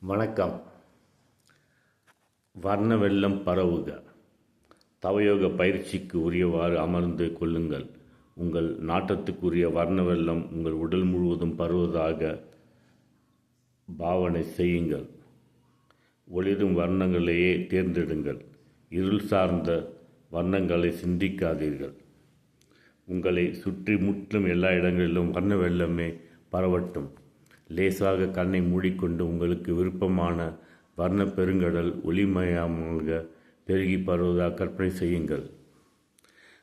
வணக்கம். வர்ண வெள்ளம் பரவுக. தவயோக பயிற்சிக்கு உரியவாறு அமர்ந்து கொள்ளுங்கள். உங்கள் நாட்டத்துக்குரிய வர்ண வெள்ளம் உங்கள் உடல் முழுவதும் பரவுவதாக பாவனை செய்யுங்கள். ஒளிரும் வர்ணங்களையே தேர்ந்தெடுங்கள். இருள் சார்ந்த வர்ணங்களை சிந்திக்காதீர்கள். உங்களை சுற்றி முற்றும் எல்லா இடங்களிலும் வர்ண வெள்ளமே பரவட்டும். லேசாக கண்ணை மூடிக்கொண்டு உங்களுக்கு விருப்பமான வர்ண பெருங்கடல் ஒளிமயமாக பெருகி பரவுவதாக கற்பனை செய்யுங்கள்.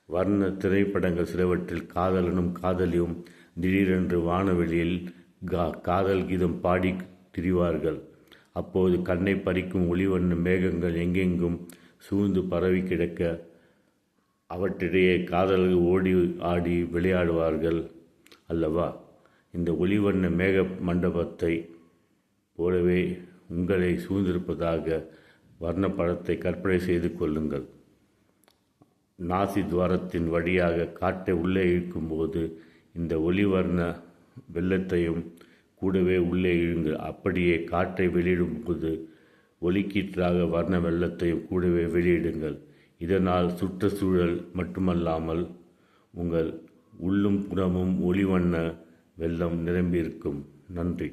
வர்ண திரைப்படங்கள் சிலவற்றில் காதலனும் காதலியும் திடீரென்று வானவெளியில் காதல் கீதம் பாடி திரிவார்கள். அப்போது கண்ணை பறிக்கும் ஒளிவண்ண மேகங்கள் எங்கெங்கும் சூழ்ந்து பரவி கிடக்க அவற்றிடையே காதலர்கள் ஓடி ஆடி விளையாடுவார்கள் அல்லவா? இந்த ஒளிவண்ண மேக மண்டபத்தை போலவே உங்களை சூழ்ந்திருப்பதாக வர்ணப்படத்தை கற்பனை செய்து கொள்ளுங்கள். நாசி துவாரத்தின் வழியாக காற்றை உள்ளே இழுக்கும்போது இந்த ஒளிவர்ண வெள்ளத்தையும் கூடவே உள்ளே இழுங்கள். அப்படியே காற்றை வெளியிடும்போது ஒளிக்கீற்றாக வர்ண வெள்ளத்தையும் கூடவே வெளியிடுங்கள். இதனால் சுற்றுச்சூழல் மட்டுமல்லாமல் உங்கள் உள்ளும் புறமும் ஒளிவண்ண வெள்ளம் நிரம்பியிருக்கும். நன்றி.